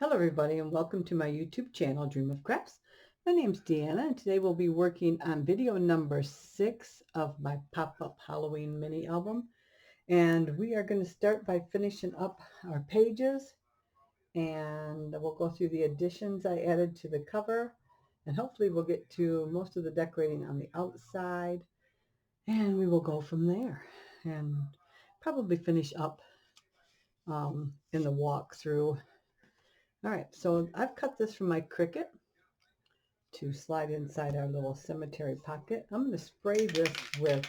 Hello everybody and welcome to my YouTube channel, Dream of Crafts. My name's Deanna and today we'll be working on video number 6 of my pop-up Halloween mini album. And we are going to start by finishing up our pages and we'll go through the additions I added to the cover and hopefully we'll get to most of the decorating on the outside and we will go from there and probably finish up in the walkthrough. All right, so I've cut this from my Cricut to slide inside our little cemetery pocket. I'm going to spray this with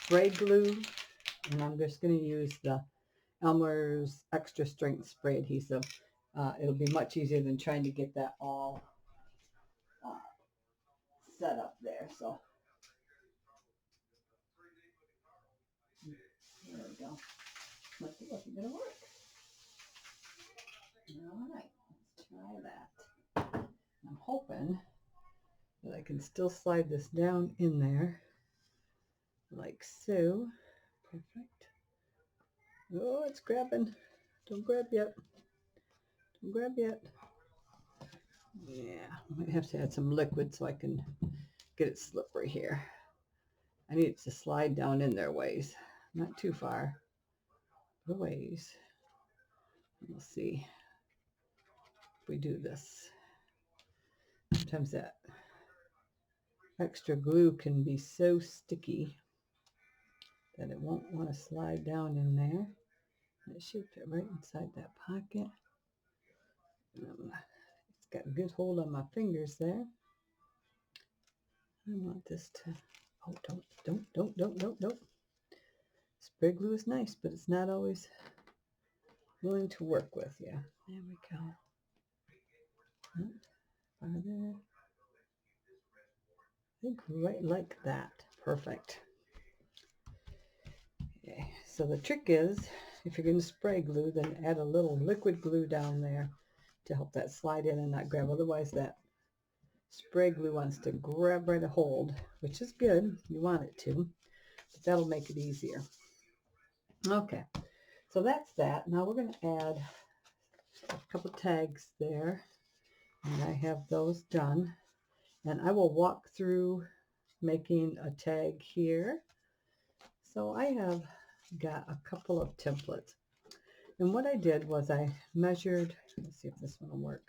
spray glue, and I'm just going to use the Elmer's extra strength spray adhesive. It'll be much easier than trying to get that all set up there. So there we go. Let's see if it's going to work. All right, let's try that. I'm hoping that I can still slide this down in there like so. Perfect. Oh, it's grabbing. Don't grab yet. Don't grab yet. Yeah, I might have to add some liquid so I can get it slippery here. I need it to slide down in there ways. Not too far, but a ways. We'll see if we do this. Sometimes that extra glue can be so sticky that it won't want to slide down in there. It should fit right inside that pocket. It's got a good hold on my fingers there. I want this to, oh, don't. Spray glue is nice, but it's not always willing to work with. Yeah, there we go. Farther. I think right like that. Perfect. Okay, so the trick is, if you're going to spray glue, then add a little liquid glue down there to help that slide in and not grab. Otherwise, that spray glue wants to grab right a hold, which is good. You want it to, but that'll make it easier. Okay, so that's that. Now we're going to add a couple tags there, and I have those done. And I will walk through making a tag here. So I have got a couple of templates. And what I did was I measured, let's see if this one will work.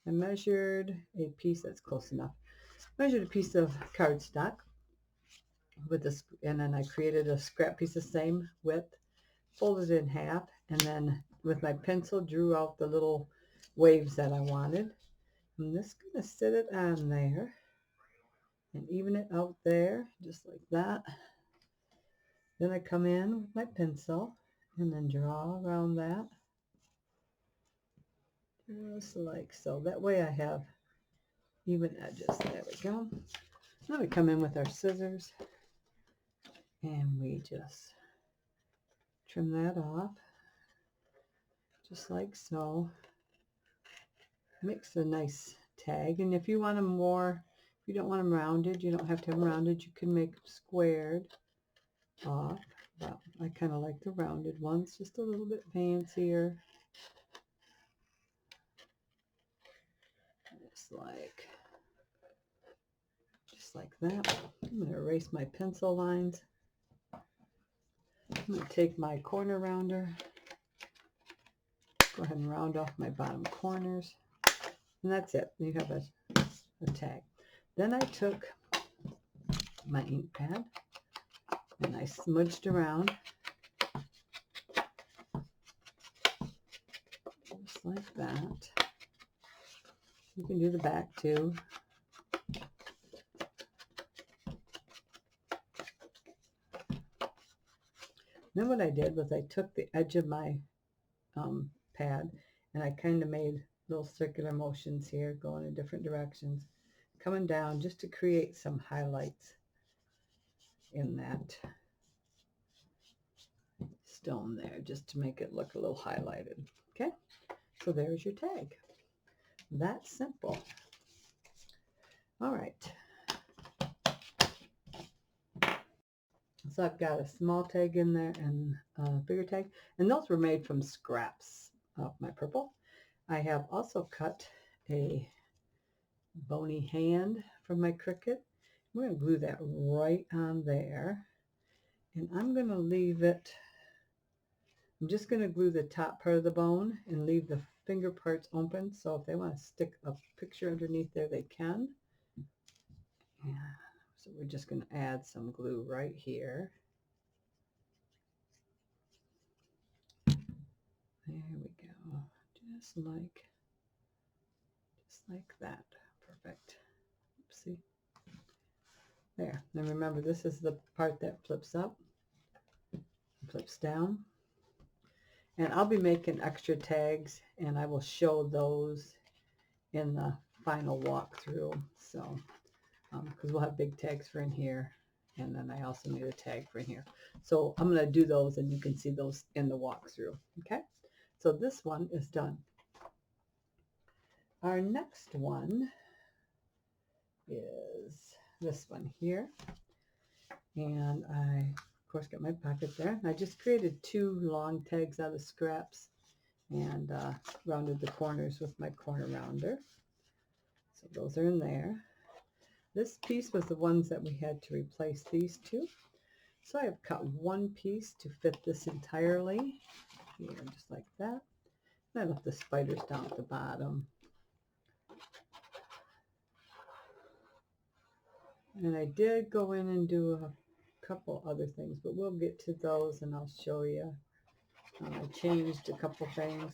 I measured a piece that's close enough. Measured a piece of cardstock with this, and then I created a scrap piece of same width, folded it in half, and then with my pencil drew out the little waves that I wanted. I'm just going to sit it on there and even it out there, just like that. Then I come in with my pencil and then draw around that, just like so. That way I have even edges. There we go. Then we come in with our scissors and we just trim that off, just like so. Makes a nice tag. And if you want them more, if you don't want them rounded, you don't have to have them rounded. You can make them squared off. But I kind of like the rounded ones, just a little bit fancier. Just like that. I'm going to erase my pencil lines. I'm going to take my corner rounder, go ahead and round off my bottom corners, and that's it. You have a tag. Then I took my ink pad and I smudged around just like that. You can do the back too. Then what I did was I took the edge of my pad and I kind of made little circular motions here going in different directions, coming down just to create some highlights in that stone there, just to make it look a little highlighted. Okay, so there's your tag. That's simple. All right. So I've got a small tag in there and a bigger tag, and those were made from scraps of my purple. I have also cut a bony hand from my Cricut. We're going to glue that right on there. And I'm going to leave it, I'm just going to glue the top part of the bone and leave the finger parts open. So if they want to stick a picture underneath there, they can. Yeah. So we're just going to add some glue right here. There we go. Just like that. Perfect. Oopsie. There. Now remember, this is the part that flips up, flips down. And I'll be making extra tags, and I will show those in the final walkthrough. So, because we'll have big tags for in here, and then I also need a tag for in here. So I'm going to do those, and you can see those in the walkthrough. Okay, so this one is done. Our next one is this one here, and I, of course, got my pocket there. I just created 2 long tags out of scraps and rounded the corners with my corner rounder. So those are in there. This piece was the ones that we had to replace these 2. So I have cut 1 piece to fit this entirely here, just like that. And I left the spiders down at the bottom. And I did go in and do a couple other things, but we'll get to those and I'll show you. I changed a couple things.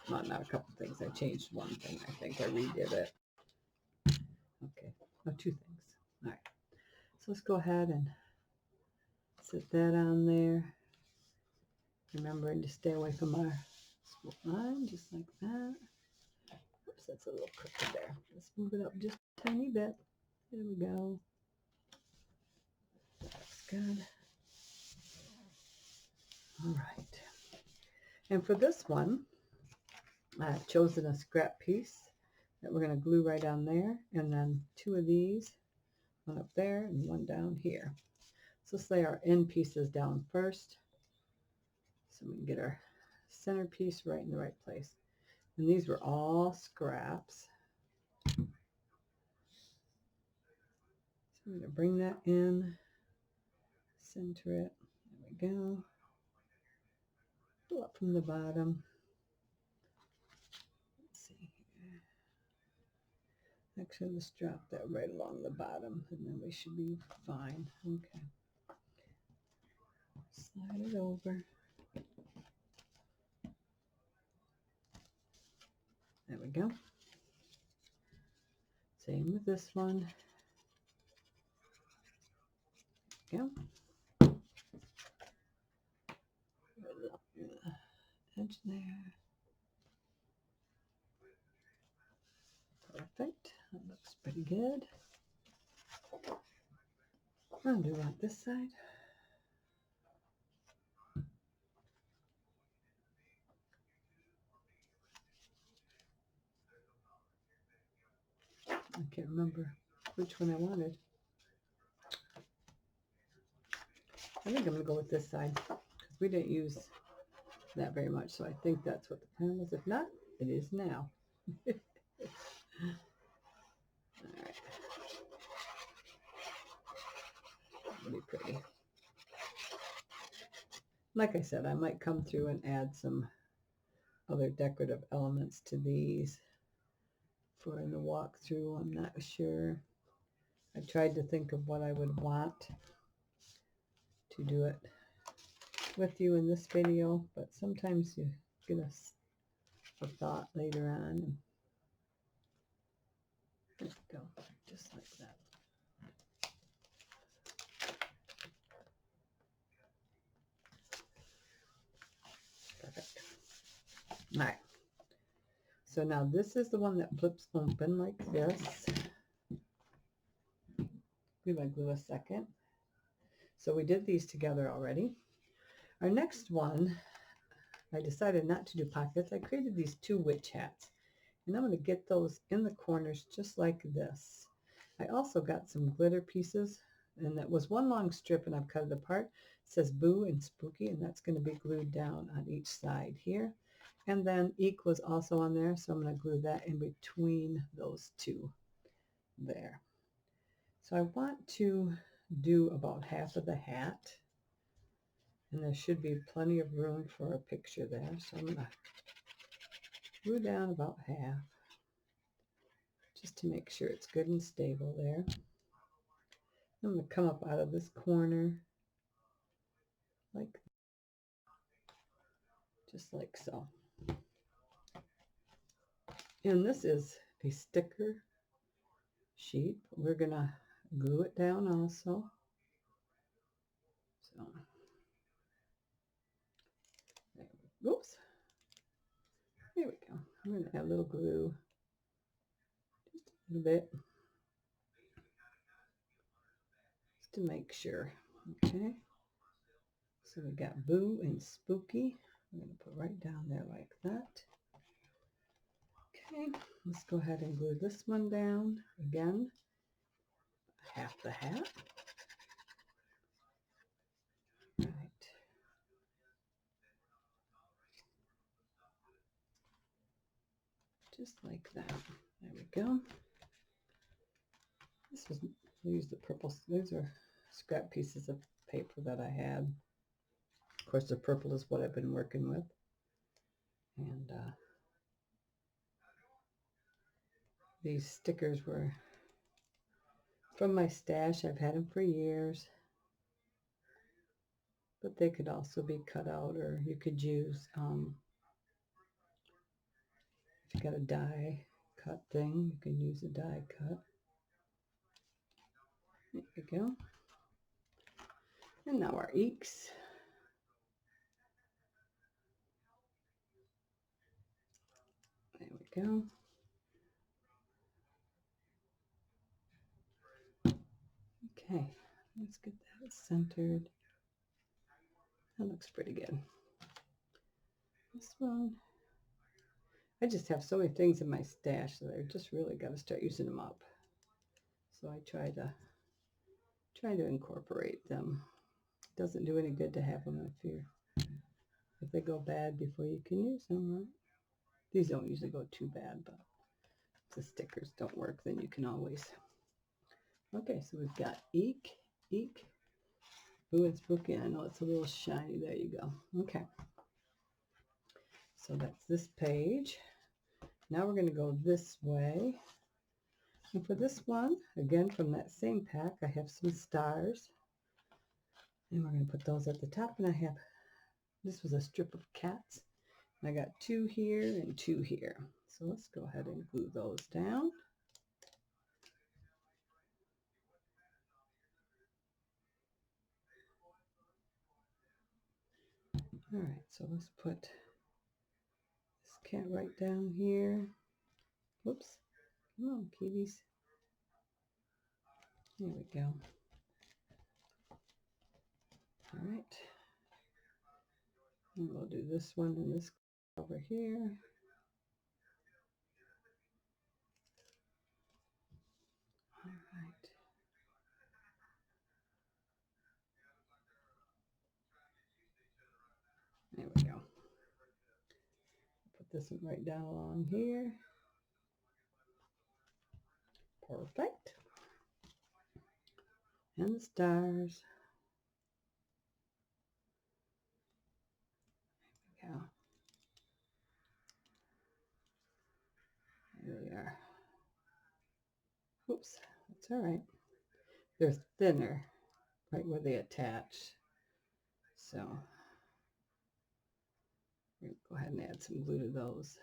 Well, not a couple things. I changed one thing. I think I redid it. Okay. Oh, 2 things. All right. So let's go ahead and set that on there. Remembering to stay away from our split line, just like that. Oops, that's a little crooked there. Let's move it up just a tiny bit. There we go. That's good. All right. And for this one, I've chosen a scrap piece that we're going to glue right on there, and then 2 of these, one up there and one down here. So let's lay our end pieces down first so we can get our center piece right in the right place. And these were all scraps. So I'm going to bring that in, center it. There we go. Pull up from the bottom. Let's see here. Actually, let's drop that right along the bottom, and then we should be fine. Okay. Slide it over. There we go. Same with this one. Go. Edge there. Perfect. That looks pretty good. I'll do that this side. I can't remember which one I wanted. I think I'm going to go with this side because we didn't use that very much. So I think that's what the plan was. If not, it is now. All right. Really pretty. Like I said, I might come through and add some other decorative elements to these for in the walkthrough. I'm not sure. I tried to think of what I would want to do it with you in this video, but sometimes you get a thought later on. There we go, just like that. Perfect. All right. So now this is the one that flips open like this. Give my glue a second. So we did these together already. Our next one, I decided not to do pockets. I created these 2 witch hats, and I'm going to get those in the corners just like this. I also got some glitter pieces, and that was 1 long strip, and I've cut it apart says Boo and Spooky, and that's going to be glued down on each side here. And then Eek was also on there, so I'm going to glue that in between those two there. So I want to do about half of the hat, and there should be plenty of room for a picture there. So I'm going to glue down about half just to make sure it's good and stable there. I'm going to come up out of this corner like just like so. And this is a sticker sheet. We're going to glue it down also. So, oops. There we go. I'm going to add a little glue, just a little bit, just to make sure. Okay. So we got Boo and Spooky. I'm going to put right down there like that. Okay, let's go ahead and glue this one down again. Half the hat. Right. Just like that. There we go. This was, I used the purple, these are scrap pieces of paper that I had. Of course, the purple is what I've been working with. And these stickers were from my stash. I've had them for years. But they could also be cut out, or you could use, if you got a die cut thing, you can use a die cut. There we go. And now our eeks. There we go. Okay, let's get that centered. That looks pretty good. This one, I just have so many things in my stash that I just really got to start using them up. So I try to incorporate them. It doesn't do any good to have them if they go bad before you can use them, right? These don't usually go too bad, but if the stickers don't work, then you can always. Okay, so we've got Eek, Eek, Boo and Spooky. I know it's a little shiny. There you go. Okay. So that's this page. Now we're going to go this way. And for this one, again, from that same pack, I have some stars. And we're going to put those at the top. And I have, this was a strip of cats. And I got 2 here and 2 here. So let's go ahead and glue those down. All right, so let's put this cat right down here. Whoops. Come on, kitties. There we go. All right. And we'll do this one and this over here. All right. There we go. Put this one right down along here. Perfect. And the stars. There we go. There we are. Oops, that's all right. They're thinner right where they attach. So we're going to go ahead and add some glue to those.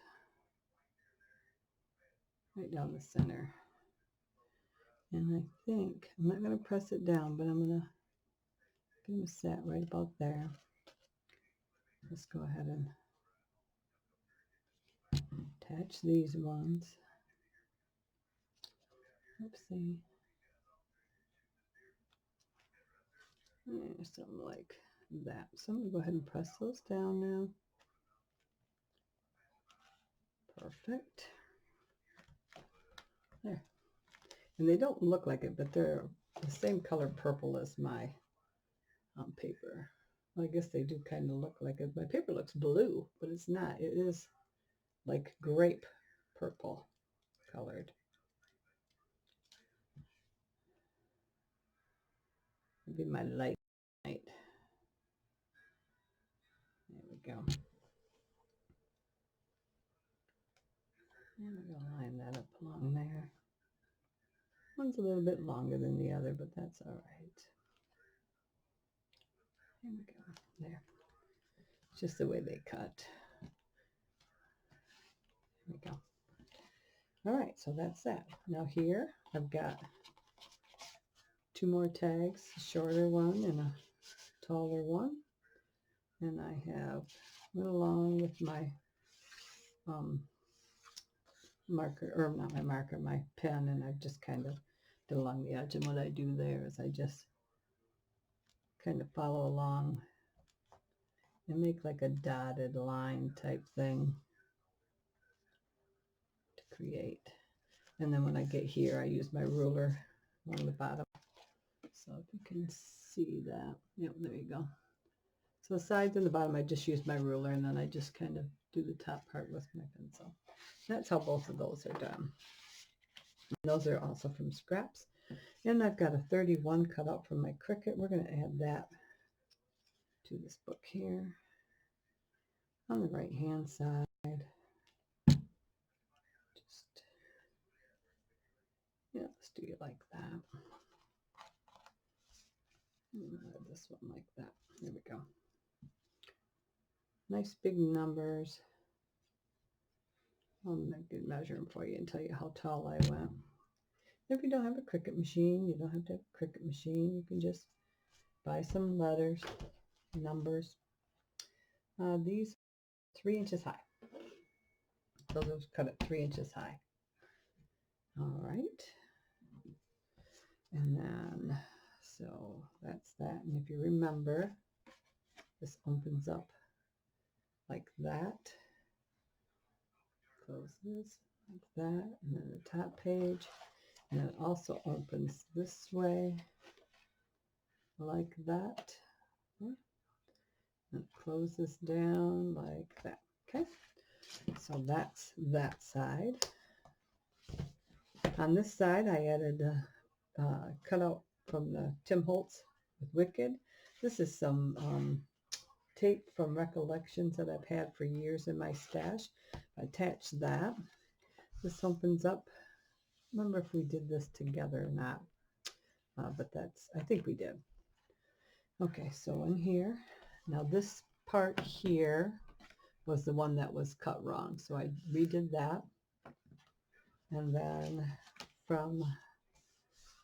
Right down the center. And I think, I'm not going to press it down, but I'm going to get them set right about there. Let's go ahead and attach these ones. Oopsie. Something like that. So I'm going to go ahead and press those down now. Perfect. There. And they don't look like it, but they're the same color purple as my on paper. Well, I guess they do kind of look like it. My paper looks blue, but it's not. It is like grape purple colored. Maybe my light. There we go. And we're going to line that up along there. One's a little bit longer than the other, but that's all right. There we go. There. It's just the way they cut. There we go. All right, so that's that. Now here I've got 2 more tags, a shorter one and a taller one. And I have went along with my marker, or not my marker, my pen, and I've just kind of did along the edge. And what I do there is I just kind of follow along and make like a dotted line type thing to create. And then when I get here, I use my ruler along the bottom. So if you can see that, yep, there you go. So the sides and the bottom, I just use my ruler, and then I just kind of do the top part with my pencil. That's how both of those are done. And those are also from scraps. And I've got a 31 cut out from my Cricut. We're going to add that to this book here on the right hand side. Just, yeah, let's do it like that. Add this one like that. There we go. Nice big numbers. I'll measure them for you and tell you how tall I went. If you don't have a Cricut machine, you don't have to have a Cricut machine. You can just buy some letters, numbers. These 3 inches high. Those are cut at 3 inches high. All right. And then, so that's that. And if you remember, this opens up like that. Close this like that. And then the top page. And it also opens this way like that. And close this down like that. Okay. So that's that side. On this side, I added a cutout from the Tim Holtz with Wicked. This is some tape from Recollections that I've had for years in my stash. Attach that. This opens up. Remember if we did this together or not. But that's, I think we did. Okay, so in here, now this part here was the one that was cut wrong. So I redid that. And then from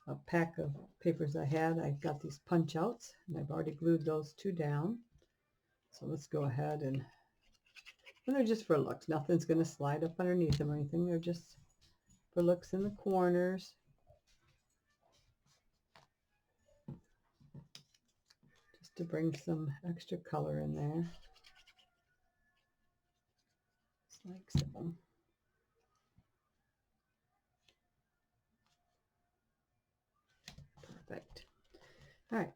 a pack of papers I had, I got these punch outs, and I've already glued those 2 down. So let's go ahead and they're just for looks. Nothing's going to slide up underneath them or anything. They're just for looks in the corners. Just to bring some extra color in there. Just like so. Perfect. All right.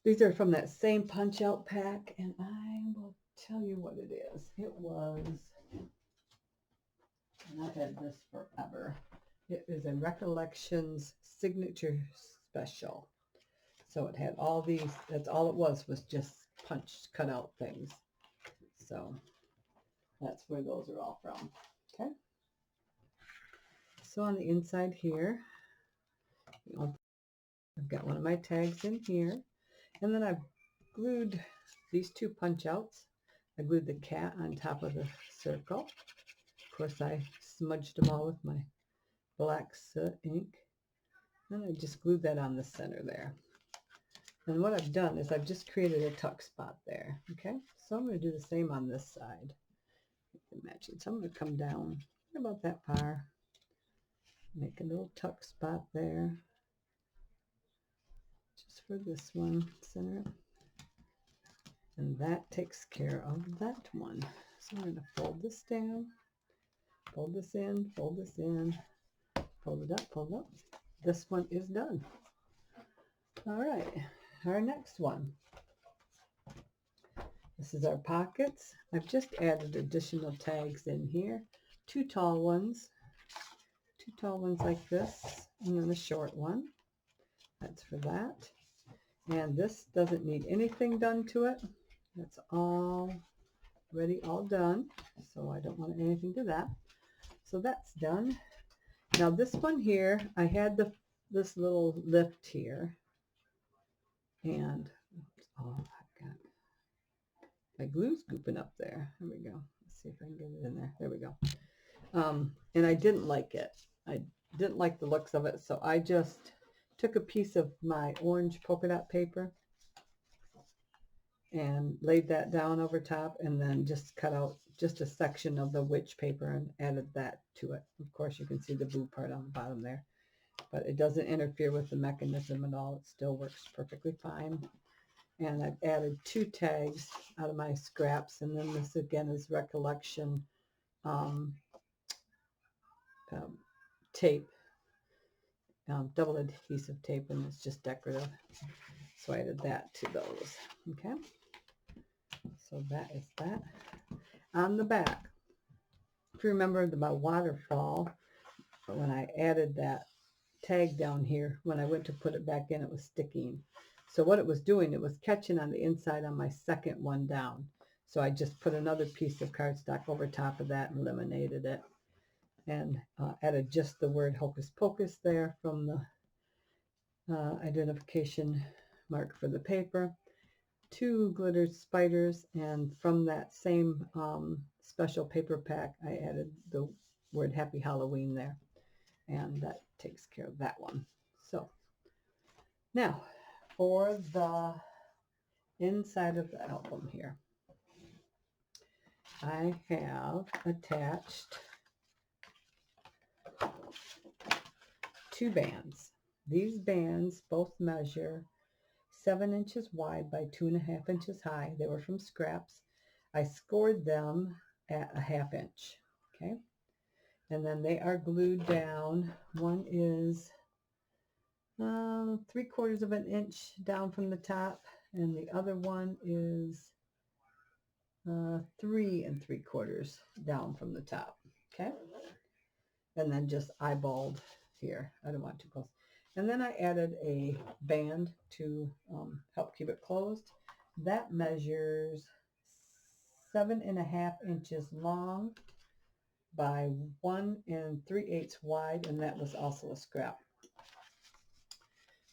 These are from that same punch out pack, and I will tell you what it is. It was, and I've had this forever. It is a Recollections signature special. So it had all these, that's all it was just punched, cut out things. So that's where those are all from. Okay. So on the inside here, I've got one of my tags in here. And then I've glued these 2 punch outs. I glued the cat on top of the circle. Of course, I smudged them all with my black soot ink. And I just glued that on the center there. And what I've done is I've just created a tuck spot there. Okay, so I'm going to do the same on this side. Matching. So I'm going to come down about that far. Make a little tuck spot there. Just for this one, center it. And that takes care of that one. So I'm going to fold this down, fold this in, fold this in, fold it up, fold it up. This one is done. All right, our next one. This is our pockets. I've just added additional tags in here. Two tall ones like this, and then a short one. That's for that. And this doesn't need anything done to it. That's already all done, so I don't want anything to that. So that's done. Now this one here, I had this little lift here, and oh, I've got my glue's gooping up there. There we go. Let's see if I can get it in there. There we go. And I didn't like it. I didn't like the looks of it, so I just took a piece of my orange polka dot paper and laid that down over top, and then just cut out just a section of the witch paper and added that to it. Of course, you can see the blue part on the bottom there, but it doesn't interfere with the mechanism at all. It still works perfectly fine. And I've added two tags out of my scraps, and then this again is recollection tape, double adhesive tape, and it's just decorative. So I added that to those. Okay, so that is that. On the back, if you remember my waterfall, when I added that tag down here, when I went to put it back in, it was sticking. So what it was doing, it was catching on the inside on my second one down. So I just put another piece of cardstock over top of that and eliminated it, and added just the word Hocus Pocus there from the identification mark for the paper. Two glittered spiders, and from that same special paper pack, I added the word Happy Halloween there, and that takes care of that one. So now for the inside of the album here, I have attached two bands. These bands both measure 7 inches wide by 2.5 inches high. They were from scraps. I scored them at a 1/2 inch. Okay. And then they are glued down. One is 3/4 of an inch down from the top, and the other one is 3 3/4 down from the top. Okay. And then just eyeballed here. I don't want too close. And then I added a band to help keep it closed. That measures 7.5 inches long by 1 3/8 wide, and that was also a scrap.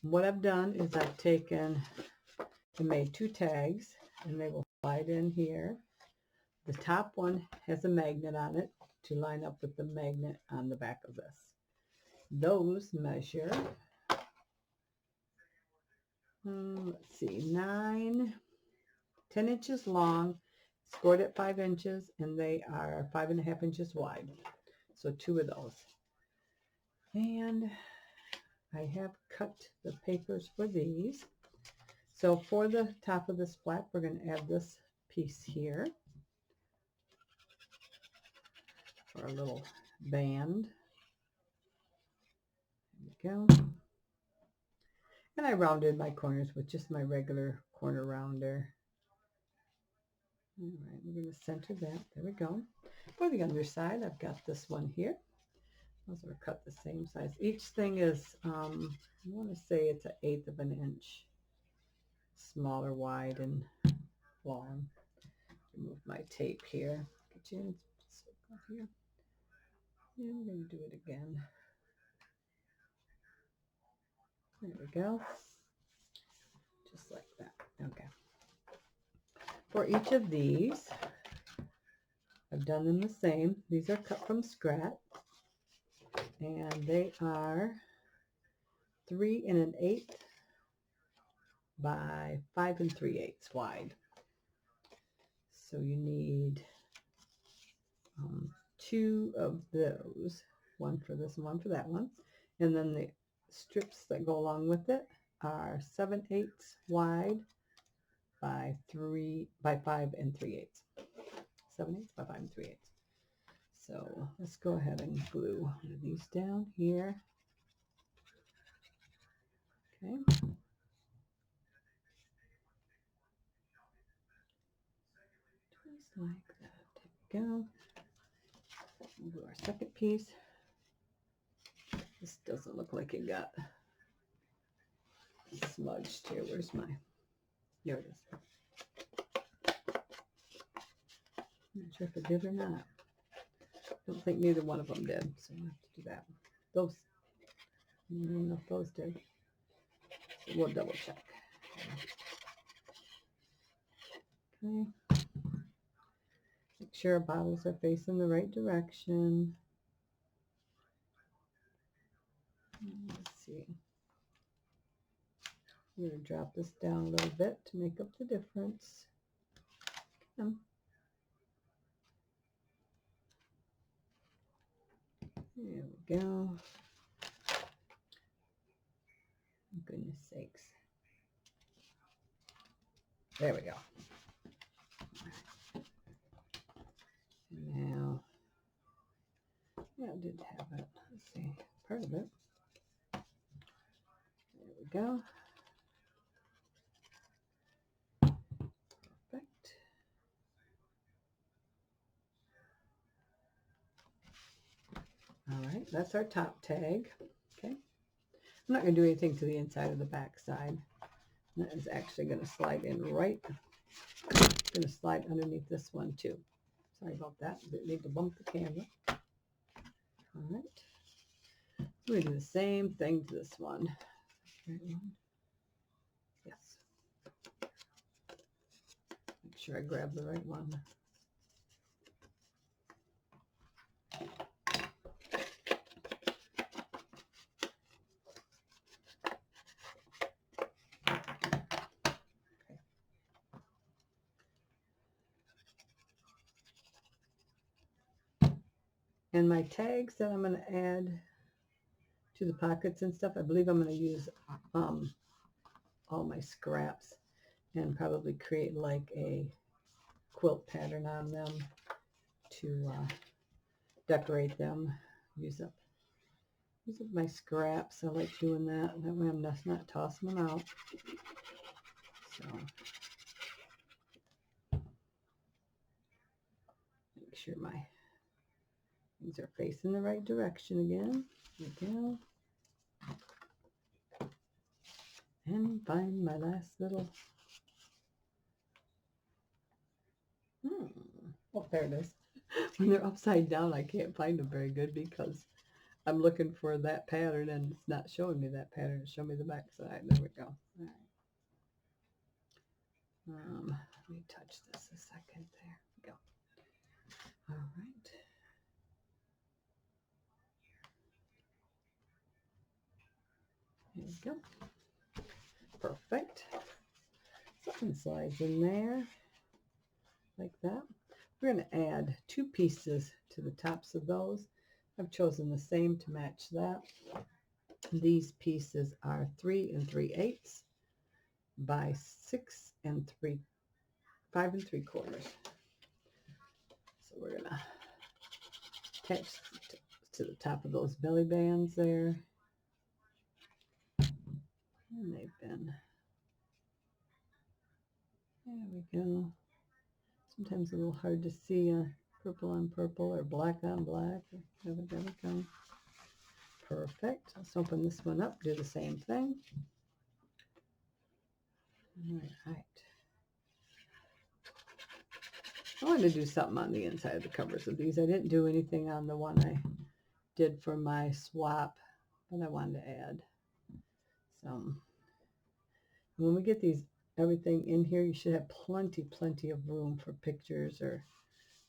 What I've done is I've taken and made two tags, and they will slide in here. The top one has a magnet on it to line up with the magnet on the back of this. Those measure, let's see, 10 inches long, scored at 5 inches, and they are 5.5 inches wide. So two of those. And I have cut the papers for these. So for the top of this flap, we're going to add this piece here for a little band. There we go. And I rounded my corners with just my regular corner rounder. All right, we're going to center that. There we go. For the underside, I've got this one here. Those are cut the same size. Each thing is, I want to say it's 1/8 of an inch smaller, wide, and long. Remove my tape here. Get you in here. And we're going to do it again. There we go. Just like that. Okay. For each of these, I've done them the same. These are cut from scrap, and they are 3 1/8 by 5 3/8 wide. So you need two of those, one for this and one for that one. And then the strips that go along with it are 7/8 wide by 5 3/8. 7/8 by 5 3/8. So let's go ahead and glue one of these down here. Okay. like that. There we go. We'll do our second piece. This doesn't look like it got smudged here. Where's my, there it is. I'm not sure if it did or not. I don't think neither one of them did, so we'll have to do that. Those, I don't know if those did. So we'll double check. Okay. Make sure our bottles are facing the right direction. Let's see. I'm going to drop this down a little bit to make up the difference. There we go. Goodness sakes. There we go. Now, yeah, I did have it. Let's see, part of it. There we go. Perfect. All right, that's our top tag. Okay. I'm not going to do anything to the inside of the back side. That is actually going to slide in right. Going to slide underneath this one too. Sorry about that. Didn't need to bump the camera. All right. We're going to do the same thing to this one. Right one. Yes. Make sure I grab the right one. And my tags that I'm going to add to the pockets and stuff, I believe I'm going to use all my scraps and probably create like a quilt pattern on them to decorate them. Use up my scraps. I like doing that. That way I'm just not tossing them out. So make sure my things are facing the right direction again. There we go. And find my last little. Oh, there it is. When they're upside down, I can't find them very good because I'm looking for that pattern and it's not showing me that pattern. It's showing me the back side. There we go. All right. Let me touch this a second. There we go. All right. There we go. Perfect. Something slides in there like that. We're going to add 2 pieces to the tops of those. I've chosen the same to match that. These pieces are 3 3/8 by 5 3/4. So we're going to attach to the top of those belly bands there. And they've been, there we go. Sometimes a little hard to see purple on purple or black on black. There we go. Perfect. Let's open this one up, do the same thing. All right. I wanted to do something on the inside of the covers of these. I didn't do anything on the one I did for my swap, but I wanted to add some. When we get everything in here, you should have plenty of room for pictures or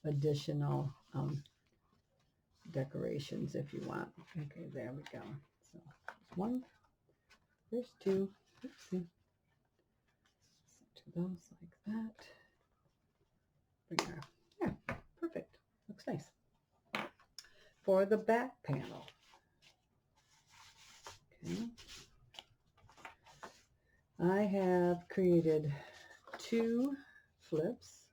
additional decorations if you want. Okay, there we go. So there's 1, there's 2. Oopsie. Center those like that. Bring our, yeah, perfect. Looks nice. For the back panel. Okay. I have created 2 flips.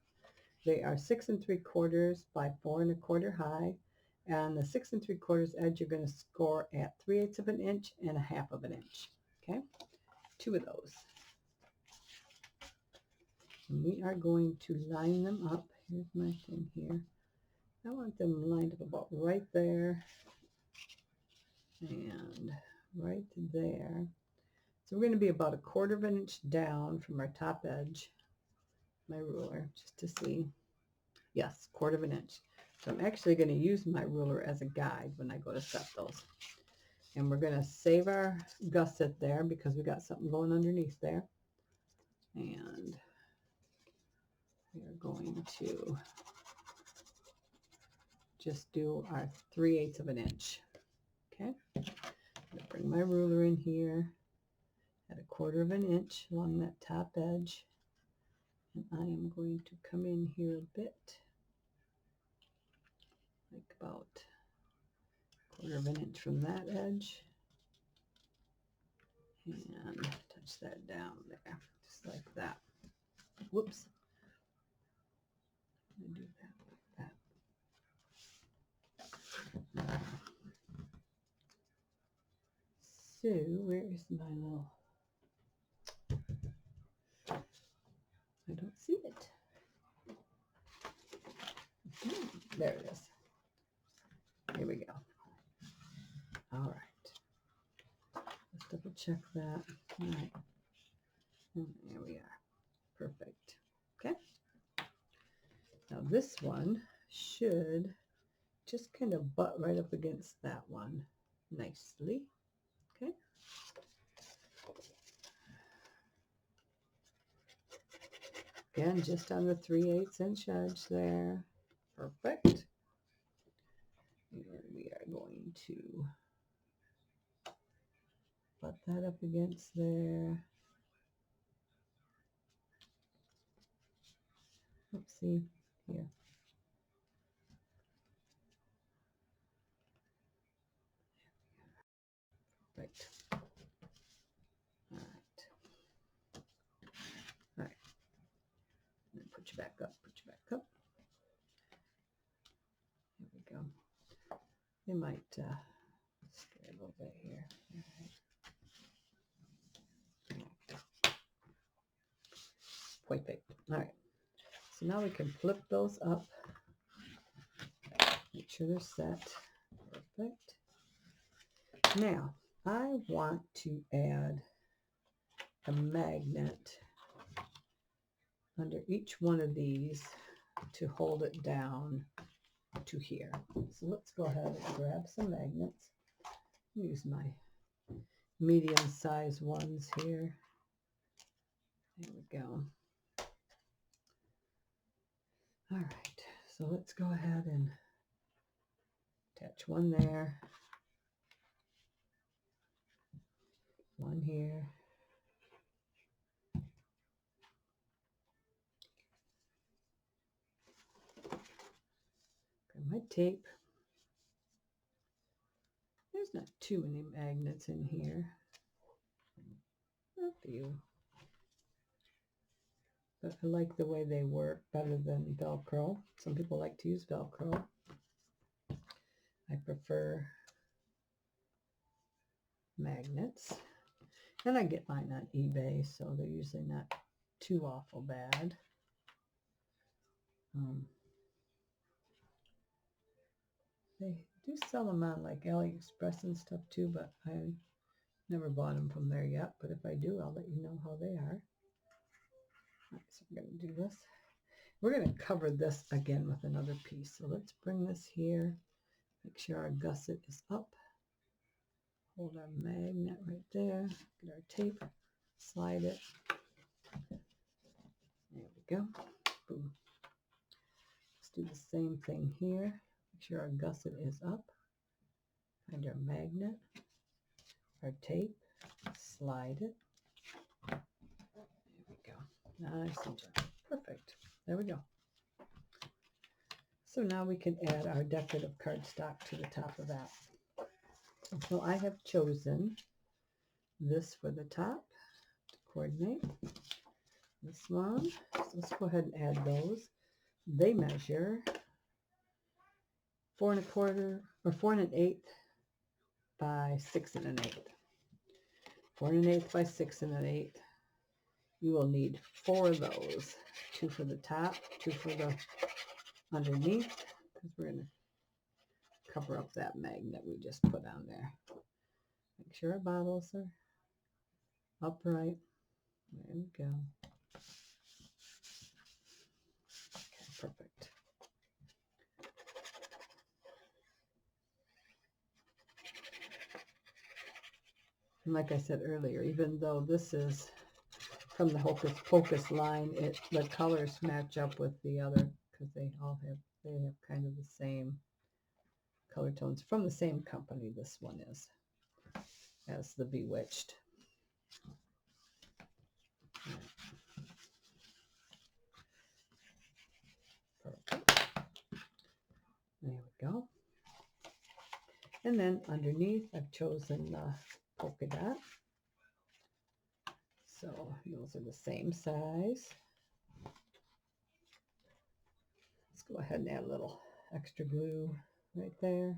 They are 6 3/4 by 4 1/4 high. And the 6 3/4 edge you're going to score at 3/8 of an inch and 1/2 of an inch. Okay, 2 of those. And we are going to line them up here's my thing here. I want them lined up about right there and right there. So we're going to be about 1/4 of an inch down from our top edge, my ruler, just to see. Yes, 1/4 of an inch. So I'm actually going to use my ruler as a guide when I go to set those. And we're going to save our gusset there because we got something going underneath there. And we are going to just do our 3/8 of an inch. Okay, I'm going to bring my ruler in here at 1/4 of an inch along that top edge. And I am going to come in here a bit, like about 1/4 of an inch from that edge. And touch that down there, just like that. Whoops. I'm going to do that like that. So where is my little... I don't see it. There it is. Here we go. All right. Let's double check that. All right. And there we are. Perfect. Okay. Now this one should just kind of butt right up against that one nicely. Okay. Again, just on the 3/8 inch edge there. Perfect. And we are going to butt that up against there. Oopsie, here. Perfect. All right. All right. And then put you back up, put you back up. There we go. They might stray a little bit here. All right. Perfect. All right. So now we can flip those up. Make sure they're set. Perfect. Now, I want to add a magnet under each one of these to hold it down to here. So let's go ahead and grab some magnets. Use my medium-sized ones here. There we go. All right, so let's go ahead and attach one there, one here. Grab my tape. There's not too many magnets in here. A few. But I like the way they work better than Velcro. Some people like to use Velcro. I prefer magnets. And I get mine on eBay, so they're usually not too awful bad. They do sell them on like AliExpress and stuff too, but I never bought them from there yet. But if I do, I'll let you know how they are. All right, so we're going to do this. We're going to cover this again with another piece. So let's bring this here. Make sure our gusset is up. Hold our magnet right there. Get our tape. Slide it. There we go. Boom. Let's do the same thing here. Make sure our gusset is up. Find our magnet. Our tape. Slide it. There we go. Nice and gentle. Perfect. There we go. So now we can add our decorative cardstock to the top of that. So I have chosen this for the top to coordinate. This one. So let's go ahead and add those. They measure 4 1/4 or 4 1/8 by 6 1/8. 4 1/8 by 6 1/8. You will need 4 of those. 2 for the top, 2 for the underneath, because we're going to cover up that magnet we just put on there. Make sure our bottles are upright. There we go. Okay, perfect. And like I said earlier, even though this is from the Hocus Pocus line, the colors match up with the other because they have kind of the same color tones from the same company. This one is as the Bewitched. Perfect. There we go. And then underneath, I've chosen polka dot. So those are the same size. Let's go ahead and add a little extra glue right there.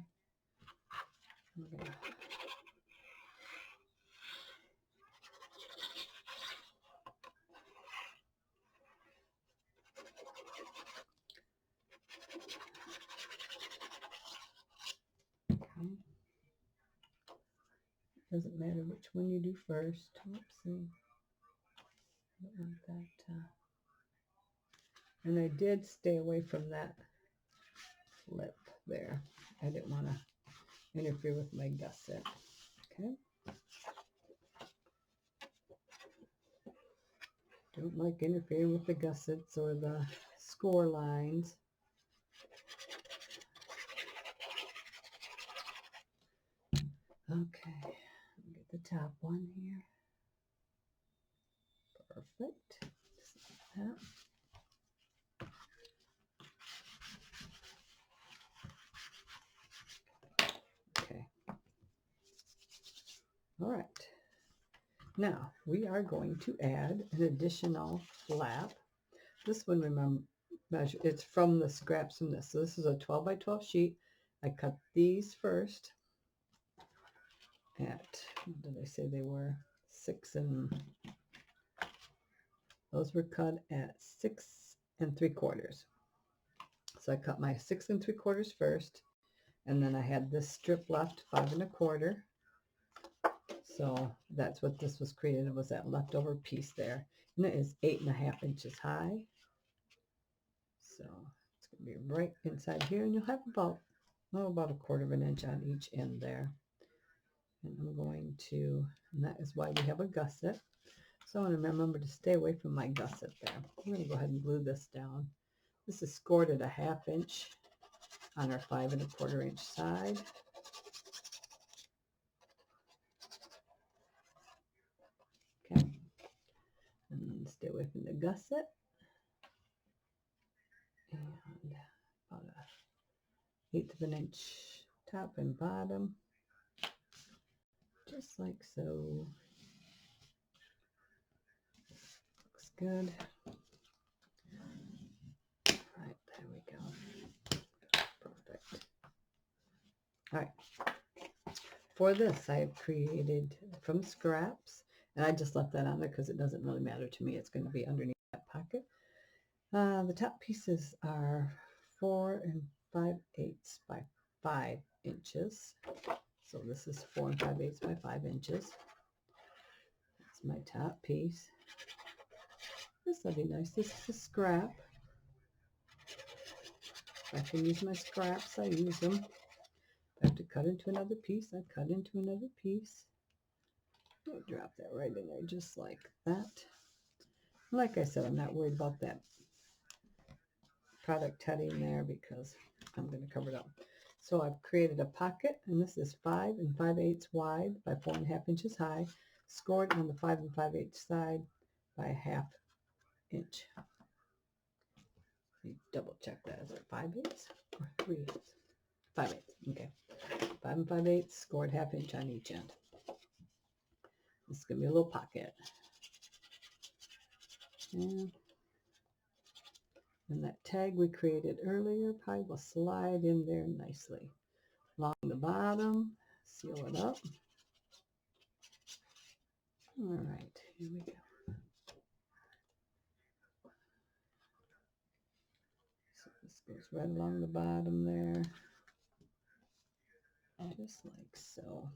Doesn't matter which one you do first. Oopsie. I don't want that. And I did stay away from that lip there. I didn't want to interfere with my gusset. Okay. Don't like interfering with the gussets or the score lines. Okay, get the top one here. Perfect. Just like that. Okay. All right. Now we are going to add an additional flap. This one, remember, it's from the scraps from this. So this is a 12 by 12 sheet. I cut these first at, what did I say they were? 6 and, those were cut at 6 3/4. So I cut my 6 3/4 first, and then I had this strip left, 5 1/4. So that's what this was created, was that leftover piece there. And it is 8 1/2 inches high. So it's going to be right inside here, and you'll have about 1/4 of an inch on each end there. And I'm going to, and that is why we have a gusset. So I want to remember to stay away from my gusset there. I'm going to go ahead and glue this down. This is scored at 1/2 inch on our 5 1/4 inch side. Okay. And stay away from the gusset. And about 1/8 of an inch top and bottom. Just like so. Looks good. All right, there we go. Perfect. All right. For this, I have created from scraps, and I just left that on there because it doesn't really matter to me. It's going to be underneath that pocket. The top pieces are 4 5/8 by 5 inches. So this is 4 5/8 by 5 inches. That's my top piece. This will be nice. This is a scrap. If I can use my scraps, I use them. If I have to cut into another piece, I cut into another piece. I'll drop that right in there just like that. Like I said, I'm not worried about that product heading there because I'm going to cover it up. So I've created a pocket, and this is 5 5/8 wide by 4 1/2 inches high, scored on the 5 5/8 side by 1/2 inch. Let me double check that. Is it 5/8 or 3/8? 5/8. Okay. 5 5/8 scored 1/2 inch on each end. This is going to be a little pocket. And that tag we created earlier probably will slide in there nicely. Along the bottom, seal it up. All right, here we go. So this Goes right along the bottom there, just like so.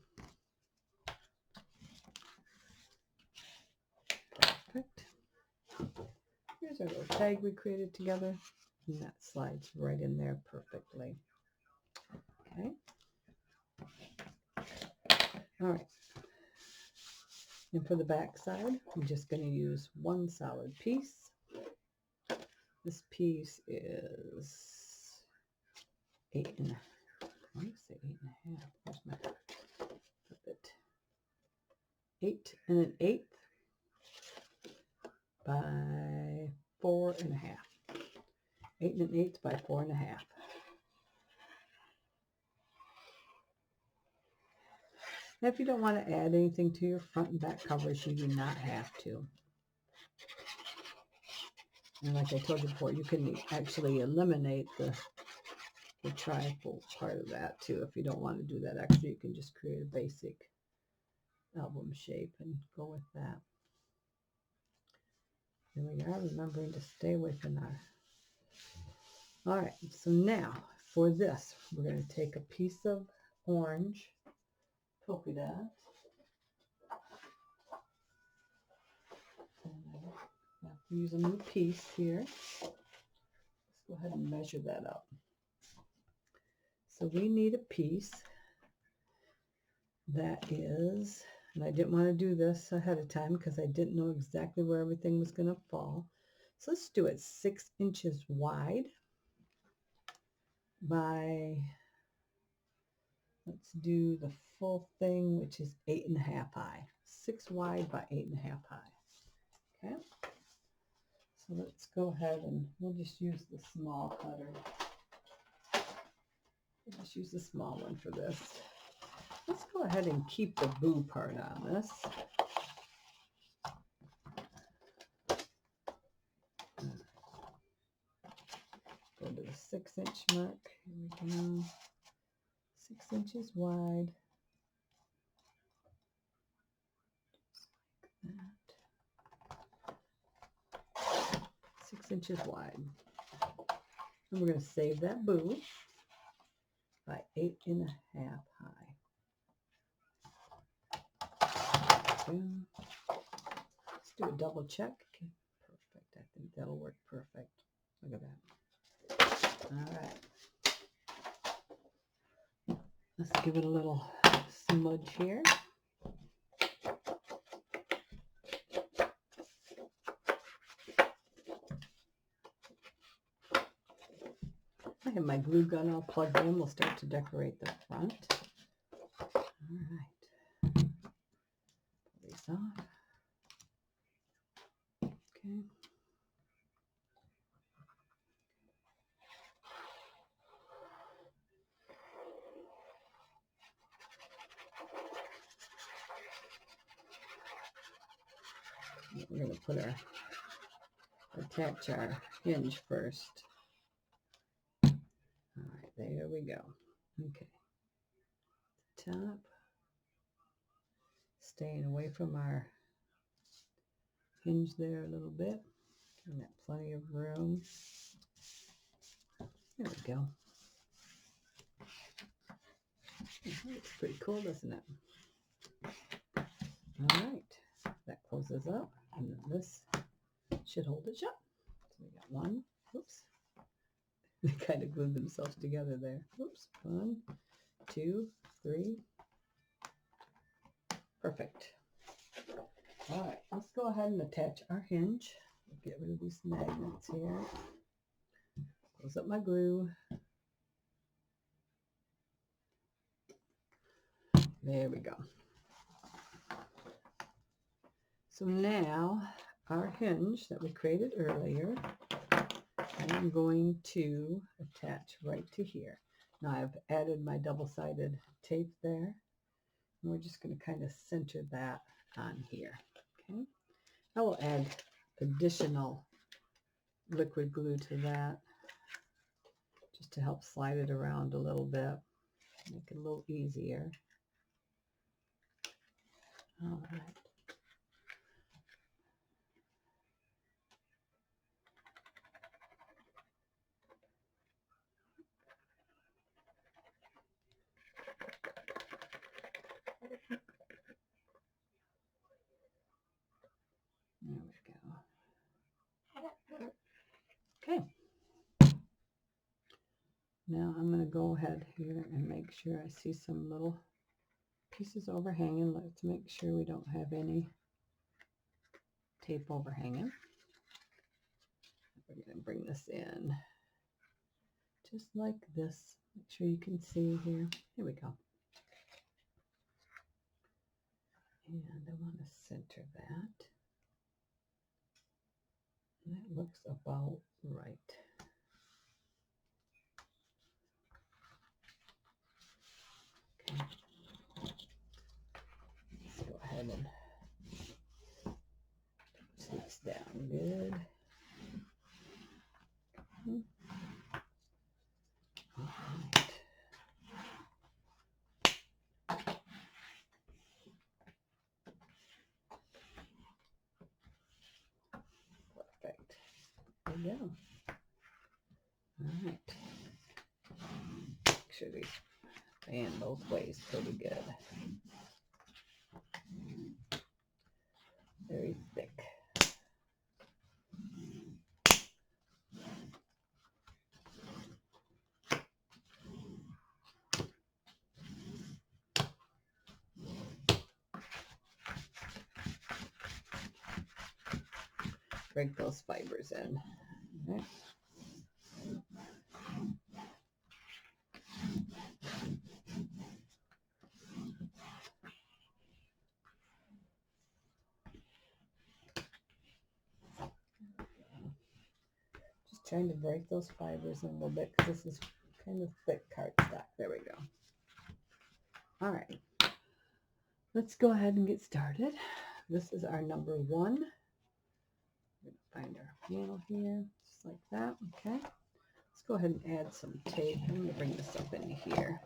Perfect. Here's our little tag we created together, and that slides right in there perfectly. Okay. All right. And for the back side, I'm just going to use one solid piece. This piece is 8 and I want to say 8.5. Where's my puppet? 8 1/8 by 4.5. 8 1/8 by 4.5. Now, if you don't want to add anything to your front and back covers, you do not have to. And like I told you before, you can actually eliminate the trifold part of that too. If you don't want to do that extra, you can just create a basic album shape and go with that. Here we are, remembering to stay away from our... All right, so now for this, we're going to take a piece of orange polka dot. And I use a new piece here. Let's go ahead and measure that up. So we need a piece that is, and I didn't want to do this ahead of time because I didn't know exactly where everything was going to fall. So let's do it 6 inches wide by, let's do the full thing, which is 8.5 high. 6 wide by 8.5 high. Okay. So let's go ahead and we'll just use the small cutter. We'll just use the small one for this. Let's go ahead and keep the boo part on this. Go to the 6-inch mark. Here we go. 6 inches wide. Just like that. 6 inches wide. And we're going to save that boo by 8.5 high. Let's do a double check. Okay, perfect. I think that'll work perfect. Look at that. All right. Let's give it a little smudge here. I have my glue gun all plugged in. We'll start to decorate the front. All right. Pull these off. Okay. We're going to put attach our hinge first. All right, there we go. Okay. Top. Staying away from our hinge there a little bit. Giving that plenty of room. There we go. Looks pretty cool, doesn't it? All right. That closes up. And then this should hold it shut. So we got one. Oops. They kind of glued themselves together there. Oops. 1, 2, 3. Perfect. All right. Let's go ahead and attach our hinge. Get rid of these magnets here. Close up my glue. There we go. So now our hinge that we created earlier, I'm going to attach right to here. Now I've added my double-sided tape there. And we're just going to kind of center that on here. Okay. I will add additional liquid glue to that just to help slide it around a little bit, make it a little easier. All right. Now I'm going to go ahead here and make sure I see some little pieces overhanging. Let's make sure we don't have any tape overhanging. We're going to bring this in just like this. Make sure you can see here. Here we go. And I want to center that. And that looks about right. Okay. Let's go ahead and push this down good. All right. Perfect. There we go. All right. Make sure these fan both ways pretty good. Very thick. Break those fibers in. All right. Just trying to break those fibers in a little bit because this is kind of thick cardstock. There we go. All right. Let's go ahead and get started. This is our number 1. We're going to find our panel here, just like that. Okay. Let's go ahead and add some tape. I'm going to bring this up in here.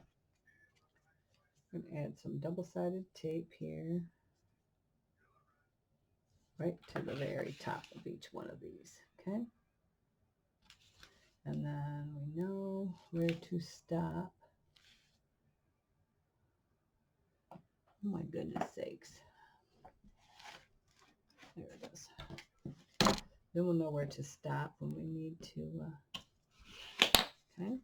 I'm going to add some double-sided tape here, right to the very top of each one of these. Okay. And then we know where to stop. Oh my goodness sakes. There it is. Then we'll know where to stop when we need to, okay.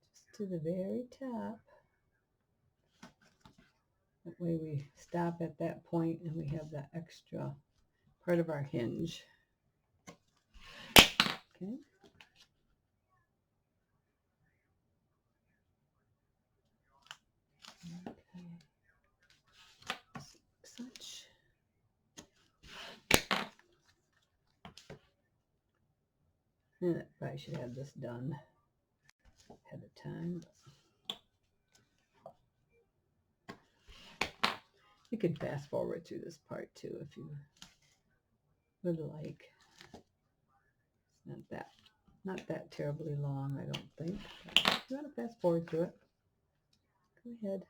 Just to the very top. That way we stop at that point and we have that extra part of our hinge. Okay. Okay. Such. And I probably should have this done ahead of time. You can fast forward through this part too if you would like. It's not that terribly long, I don't think. But if you want to fast forward through it, go ahead.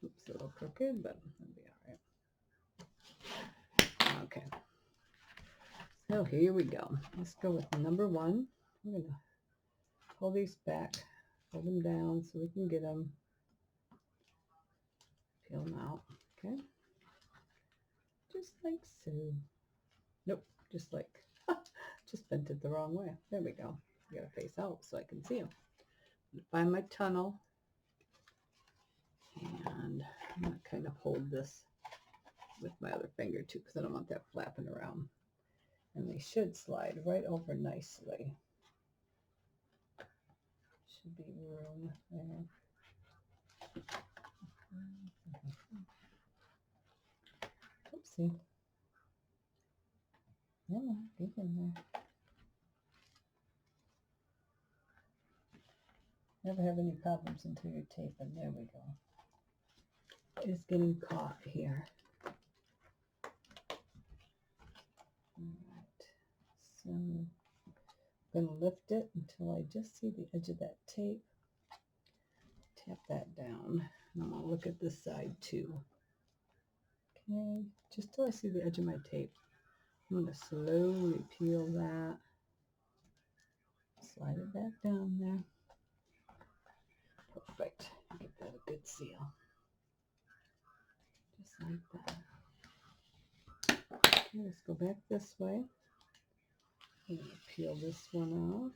Oops, a little crooked, but that'll be all right. Okay. So here we go. Let's go with number 1. I'm going to pull these back, pull them down so we can get them, peel them out. Okay. Just like so. Nope, just like, just bent it the wrong way. There we go. I got to face out so I can see them. Find my tunnel. And I'm going to kind of hold this with my other finger too because I don't want that flapping around. And they should slide right over nicely. Should be room there. Oopsie. Yeah, get in there. Never have any problems until you're taping. There we go. It's getting caught here. Alright, so I'm going to lift it until I just see the edge of that tape. Tap that down. And I'm going to look at this side too. Okay, just till I see the edge of my tape. I'm going to slowly peel that. Slide it back down there. Perfect. Give that a good seal. Just like that. Okay, let's go back this way. I'm going to peel this one off.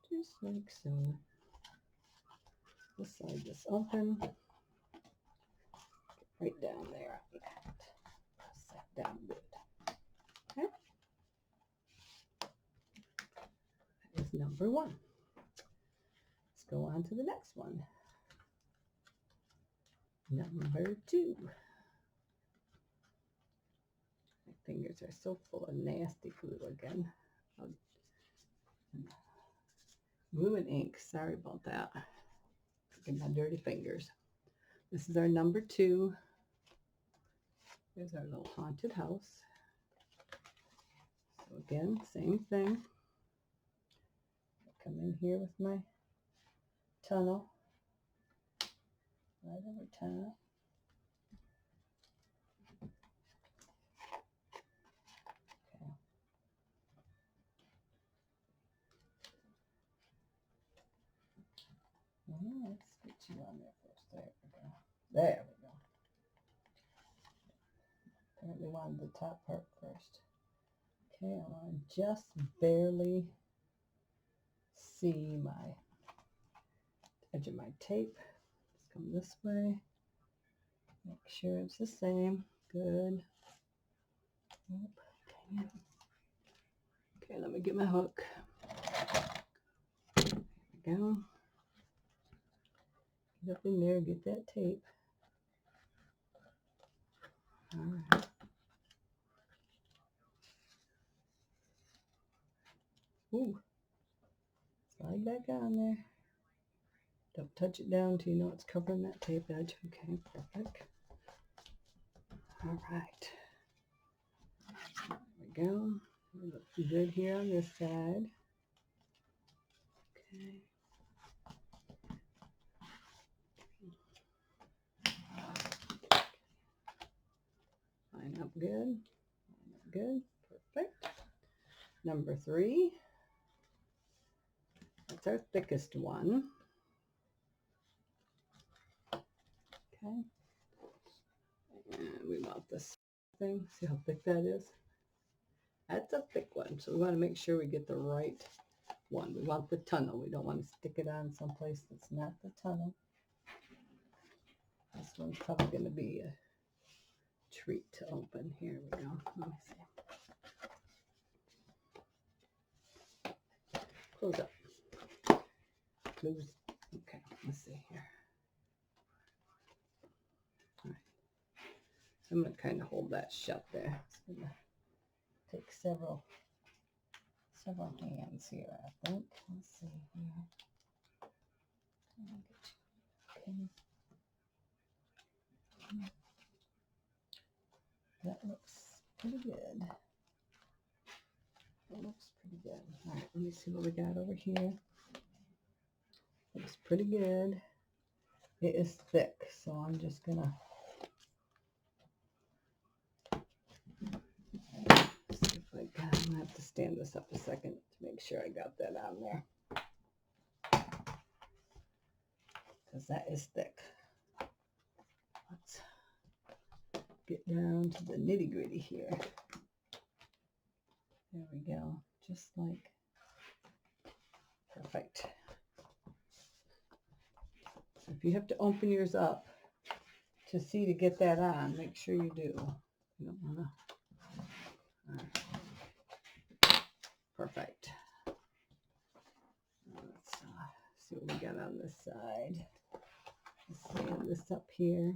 Just like so. We'll slide this open. Right down there. Press that down good. Okay. That is number 1. Let's go on to the next one. Number 2. My fingers are so full of nasty glue again. Glue and ink. Sorry about that. Look at my dirty fingers. This is our number 2. There's our little haunted house. So again, same thing. Come in here with my tunnel. Right over top. Okay. Well, let's get you on there first. There we go. There we go. Apparently wanted the top part first. Okay, I want to just barely see my edge of my tape. Let's come this way. Make sure it's the same. Good. Okay, let me get my hook. There we go. Get up in there, get that tape. All right. Ooh. Slide back on there. Don't touch it down till you know it's covering that tape edge. Okay, perfect. All right. There we go. It looks good here on this side. Okay. Line up good. Line up good. Perfect. Number 3. That's our thickest one. Okay. And we want this thing. See how thick that is? That's a thick one. So we want to make sure we get the right one. We want the tunnel. We don't want to stick it on someplace that's not the tunnel. This one's probably going to be a treat to open. Here we go. Let me see. Close up. Close. Okay, let's see here. All right. So I'm going to kind of hold that shut there. It's going to take several hands here, I think. Let's see here. Okay. That looks pretty good. That looks pretty good. All right, let me see what we got over here. Looks pretty good. It is thick, so I'm just gonna see if I got. I'm gonna have to stand this up a second to make sure I got that on there, because that is thick. Let's get down to the nitty gritty here. There we go. Just like perfect. So if you have to open yours up to see to get that on, make sure you do. You don't want to. Perfect. Let's see what we got on this side. Let's stand this up here.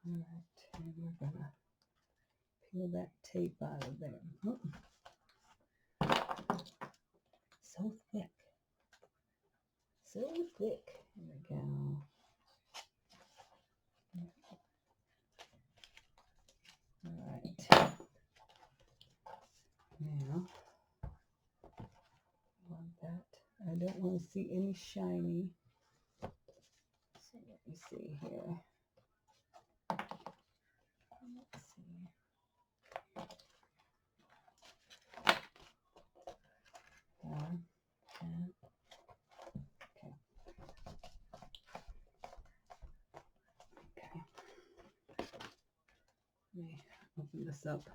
All right, and we're gonna peel that tape out of there. Oh. So thick. So thick. There we go. All right. Now, I want that. I don't want to see any shiny. let me see here. Let's see. And, okay. Okay. Let me open this up.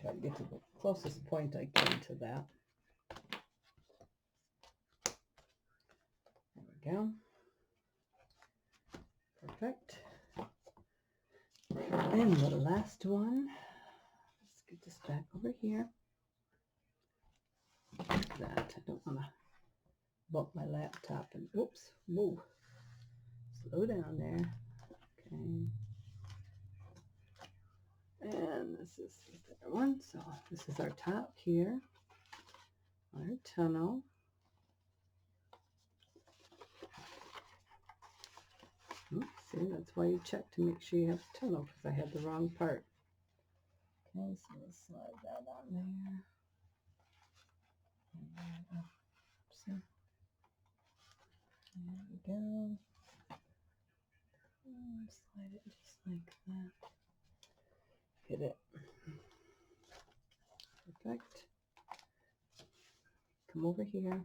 Try to get to the closest point I can to that. There we go. Perfect. And the last one. Let's get this back over here. Like that. I don't want to bump my laptop and oops. Whoa. Slow down there. Okay. And this is the other one. So this is our top here. Our tunnel. Oops, see, that's why you check to make sure you have a tunnel, because I had the wrong part. Okay, so let's slide that on there. And oops, there we go. And slide it just like that. Hit it. Perfect. Come over here.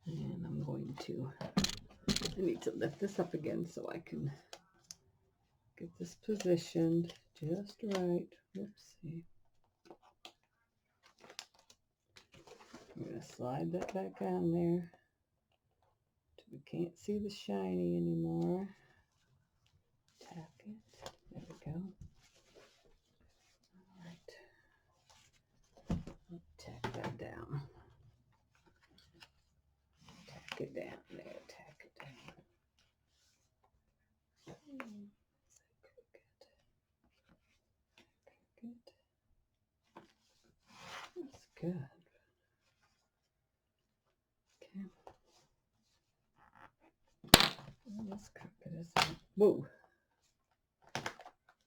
And I'm going to, I need to lift this up again so I can get this positioned just right. Whoopsie. I'm going to slide that back on there till we can't see the shiny anymore. Tack it. There we go. All right. Tack that down. Tack it down there. Tack it down. That's good. Okay. This crooked is whoa.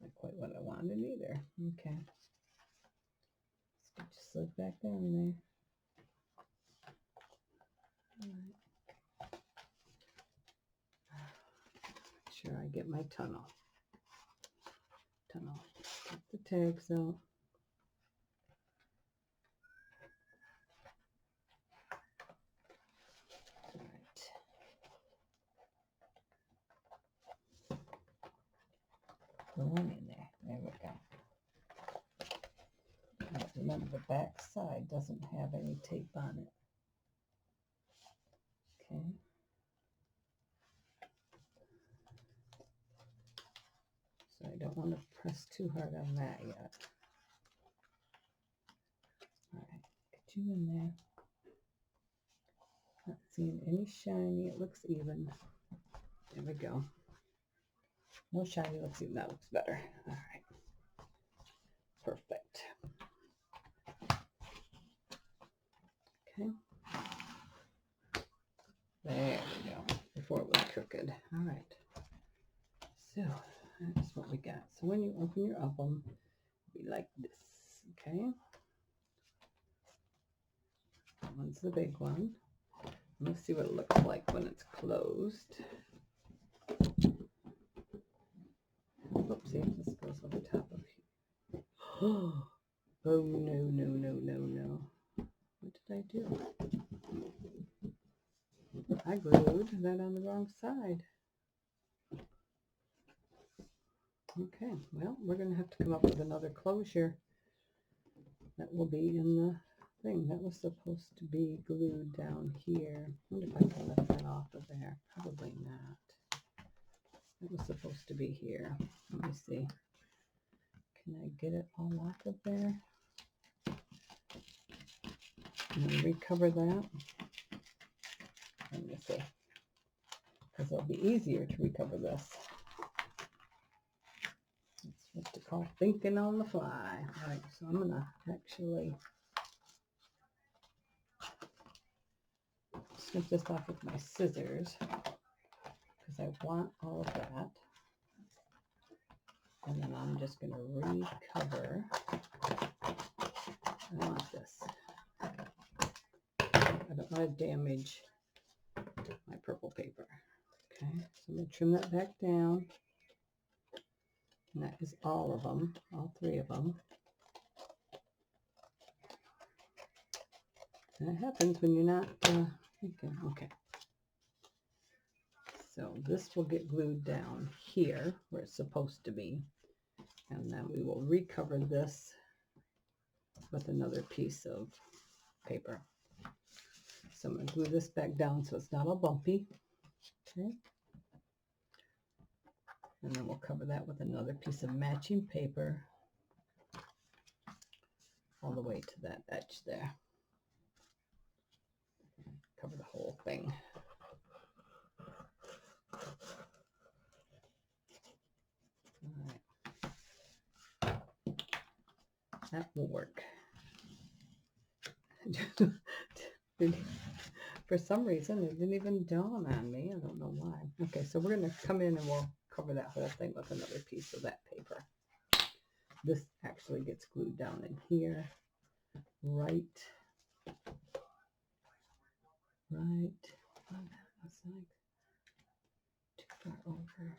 Not quite what I wanted either. Okay. Let's just slip back down there. All right. Make sure I get my tunnel. Get the tags out. The one in there. There we go. Now, remember, the back side doesn't have any tape on it. Okay. So I don't want to press too hard on that yet. All right, get you in there. Not seeing any shiny. It looks even. There we go. No shiny. Let's see. That looks better. All right. Perfect. Okay. There we go. Before it was crooked. All right. So that's what we got. So when you open your album, be like this. Okay. That one's the big one. Let's see what it looks like when it's closed. Oopsie, this goes over top of here. Oh no, no, no, no, no. What did I do? I glued that on the wrong side. Okay, well, we're going to have to come up with another closure that will be in the thing. That was supposed to be glued down here. I wonder if I can lift that off of there. Probably not. It was supposed to be here. Let me see. Can I get it all off of there? And then recover that. Let me see. Because it'll be easier to recover this. That's what they call thinking on the fly. All right, so I'm going to actually snip this off with my scissors. Because because I want all of that. And then I'm just going to recover. I want this. I don't want to damage my purple paper. Okay, so I'm going to trim that back down. And that is all of them, all 3 of them. And it happens when you're not thinking. Okay. So this will get glued down here where it's supposed to be. And then we will recover this with another piece of paper. So I'm going to glue this back down so it's not all bumpy. Okay. And then we'll cover that with another piece of matching paper all the way to that edge there. Cover the whole thing. All right. That will work. For some reason, it didn't even dawn on me. I don't know why. Okay, so we're going to come in and we'll cover that whole thing with another piece of that paper. This actually gets glued down in here, right. Oh, that's like too far over.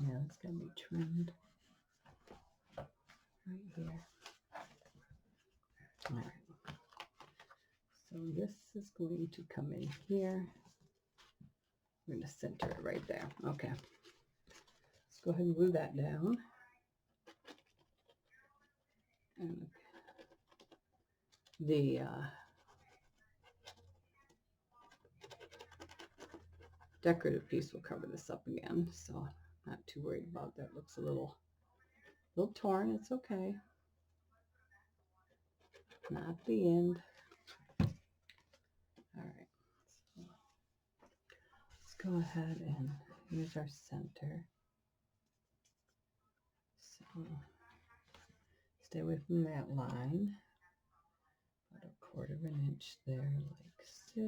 Yeah, it's going to be trimmed right here. All right. So this is going to come in here. We're going to center it right there. Okay. Let's go ahead and glue that down. And the decorative piece will cover this up again, so not too worried about that. Looks a little torn. It's okay. Not the end. All right. So let's go ahead and use our center. So stay away from that line. About 1/4 of an inch there, like so.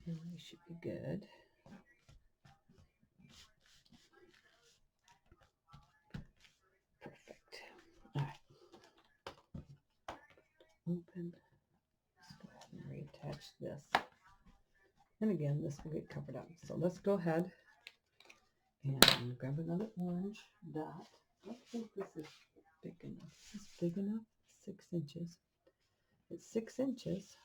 And we should be good. Perfect. All right. Open. Let's go ahead and reattach this. And again, this will get covered up. So let's go ahead and grab another orange dot. I don't think this is big enough. Is this big enough? 6 inches. It's 6 inches.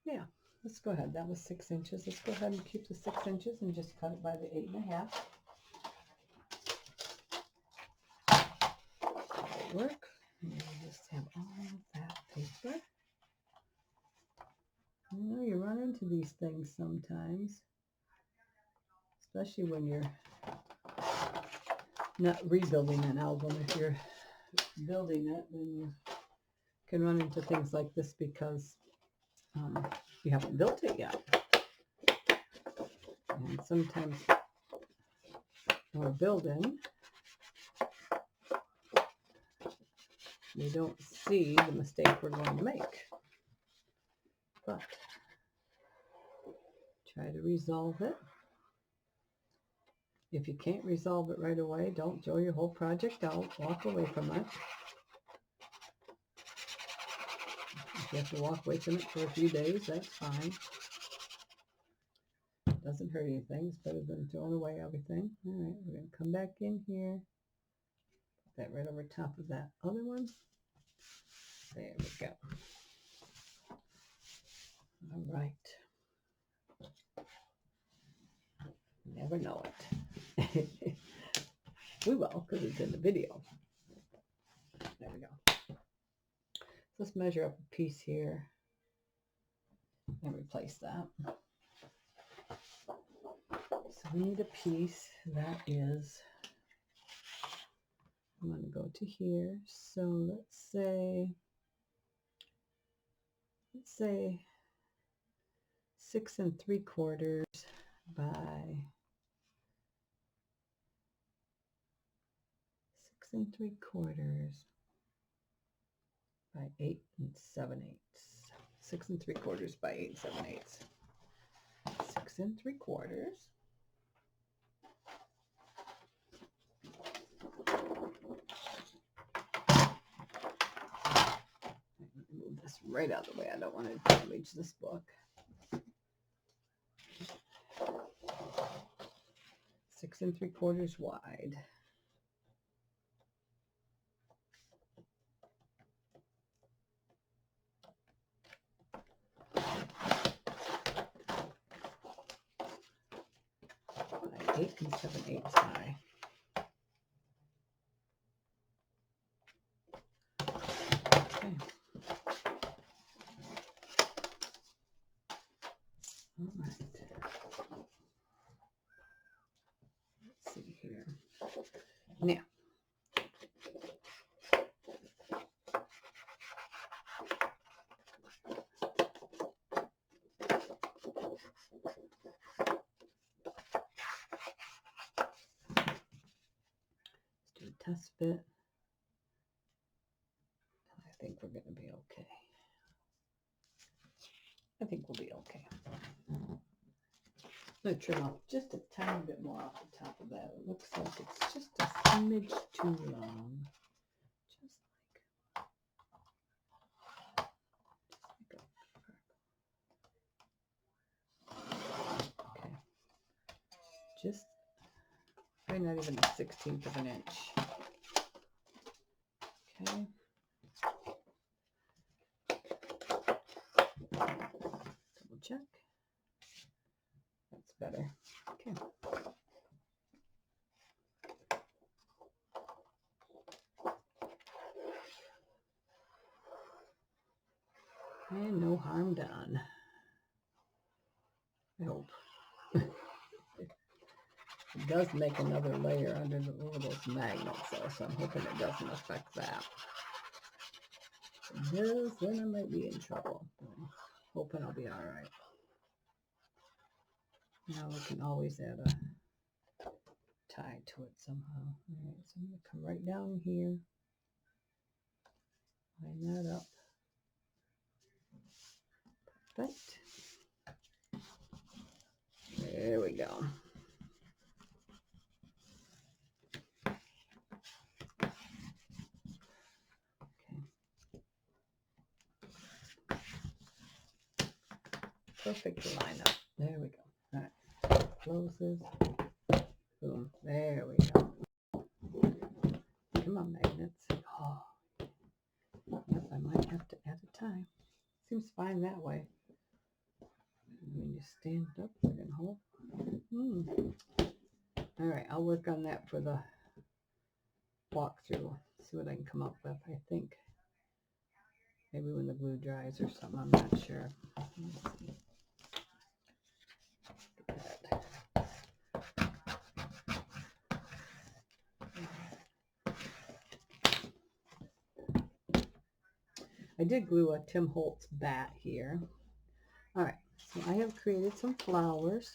Yeah, let's go ahead. That was 6 inches. Let's go ahead and keep the 6 inches and just cut it by the 8.5. That'll work. And we'll just have all of that paper. You know, you run into these things sometimes, especially when you're not rebuilding an album. If you're building it, then you can run into things like this because you haven't built it yet. And sometimes when we're building, we don't see the mistake we're going to make. But try to resolve it. If you can't resolve it right away, don't throw your whole project out. Walk away from it. If you have to walk away from it for a few days, that's fine. Doesn't hurt anything. It's better than throwing away everything. All right, we're going to come back in here. Put that right over top of that other one. There we go. All right. Never know it. We will, because it's in the video. There we go. Let's measure up a piece here and replace that. So we need a piece that is, I'm going to go to here. So let's say 6 3/4 by 6 3/4 by 8 7/8. 6 3/4 by 8 7/8. 6 3/4. Move this right out of the way. I don't want to damage this book. 6 3/4 wide. By 8 7/8 high. Okay. All right. Let's see here. Now, let's do a test fit. I think we're going to be okay. I think we'll be okay. I'm going to trim off just a tiny bit more off the top of that. It looks like it's just a smidge too long. Okay. Just probably not even a 1/16 of an inch. Okay. Double check. That's better. Okay. And no harm done. I hope. It does make another layer under over those magnets, though, so I'm hoping it doesn't affect that. If it does, then I might be in trouble. I'm hoping I'll be all right. Now we can always add a tie to it somehow. All right, so I'm going to come right down here, line that up. Perfect. There we go. Perfect lineup. There we go. All right. Closes. Boom. There we go. Come on, magnets. Oh. Yep, I might have to add a tie. Seems fine that way. When you stand up, we're going to hold. All right, I'll work on that for the walkthrough. See what I can come up with. I think maybe when the glue dries or something. I'm not sure. Let's see. I did glue a Tim Holtz bat here. All right, so I have created some flowers.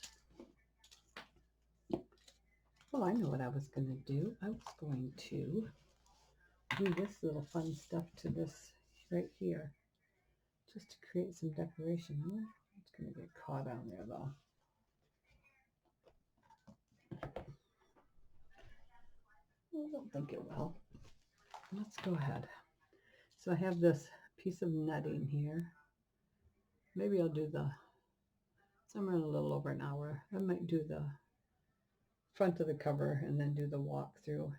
Well, I know what I was going to do. I was going to do this little fun stuff to this right here, just to create some decoration. It's going to get caught on there, though. I don't think it will. Let's go ahead. So I have this piece of netting here. Maybe I'll do somewhere in a little over an hour. I might do the front of the cover and then do the walkthrough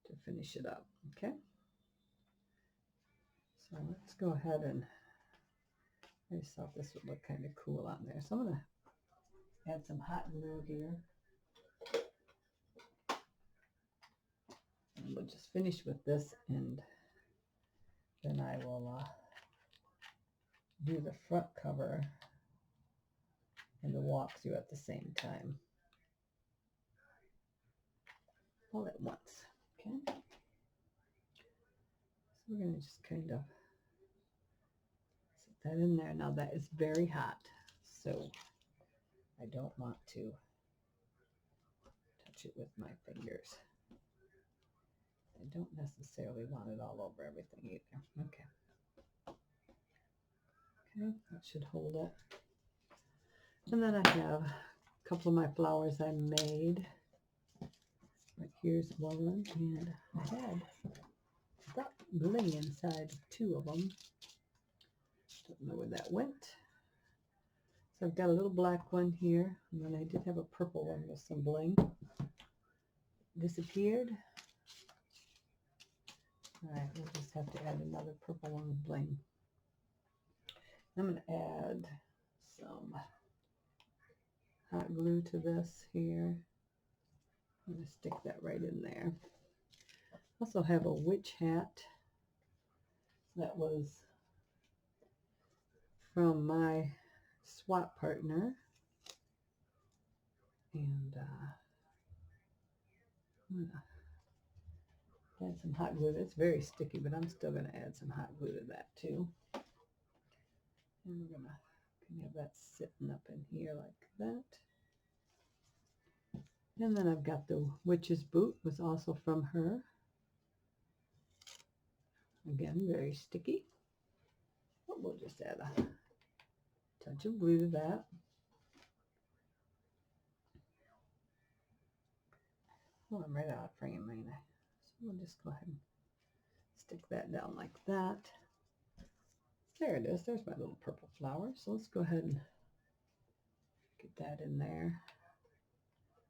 to finish it up. Okay. So let's go ahead and I just thought this would look kind of cool on there. So I'm going to add some hot glue here. And we'll just finish with this, and then I will do the front cover and the walkthrough at the same time. All at once. Okay. So we're going to just kind of set that in there. Now that is very hot, so I don't want to touch it with my fingers. don't necessarily want it all over everything either. Okay. Okay, that should hold it. And then I have a couple of my flowers I made. Right here's one, and I had that bling inside two of them. Don't know where that went. So I've got a little black one here, and then I did have a purple one with some bling. Disappeared. All right, we'll just have to add another purple one with bling. I'm going to add some hot glue to this here. I'm going to stick that right in there. Also have a witch hat that was from my swap partner. And I'm going to add some hot glue. It's very sticky, but I'm still going to add some hot glue to that too. And we're going to have that sitting up in here like that. And then I've got the witch's boot, was also from her. Again, very sticky. But we'll just add a touch of glue to that. Oh, I'm right out of frame, ain't I? So we'll just go ahead and stick that down like that. There it is. There's my little purple flower. So let's go ahead and get that in there.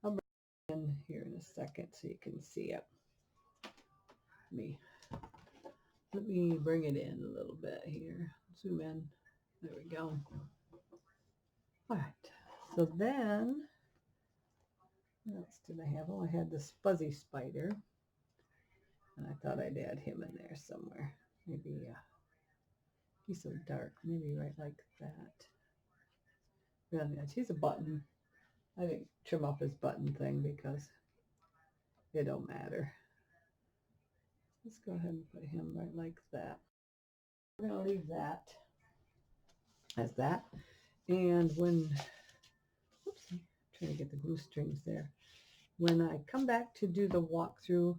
I'll bring it in here in a second so you can see it. Let me bring it in a little bit here. Zoom in. There we go. All right. So then, what else did I have? Oh, I had this fuzzy spider. And I thought I'd add him in there somewhere. Maybe he's so dark. Maybe right like that. Really nice. He's a button. I didn't trim off his button thing because it don't matter. Let's go ahead and put him right like that. We're going to leave that as that. And when, oops, I'm trying to get the glue strings there. When I come back to do the walkthrough,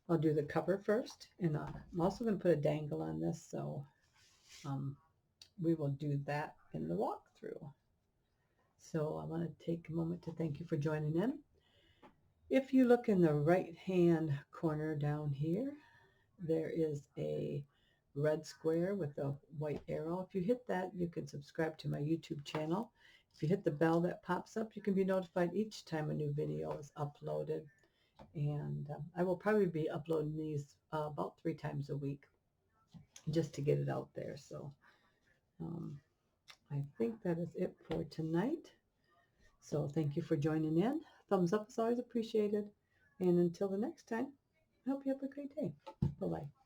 I'll do the cover first. And I'm also going to put a dangle on this, so we will do that in the walkthrough. So I want to take a moment to thank you for joining in. If you look in the right hand corner down here, there is a red square with a white arrow. If you hit that, you can subscribe to my YouTube channel. If you hit the bell that pops up, you can be notified each time a new video is uploaded. And I will probably be uploading these about 3 times a week just to get it out there. So I think that is it for tonight. So thank you for joining in. Thumbs up is always appreciated. And until the next time, I hope you have a great day. Bye-bye.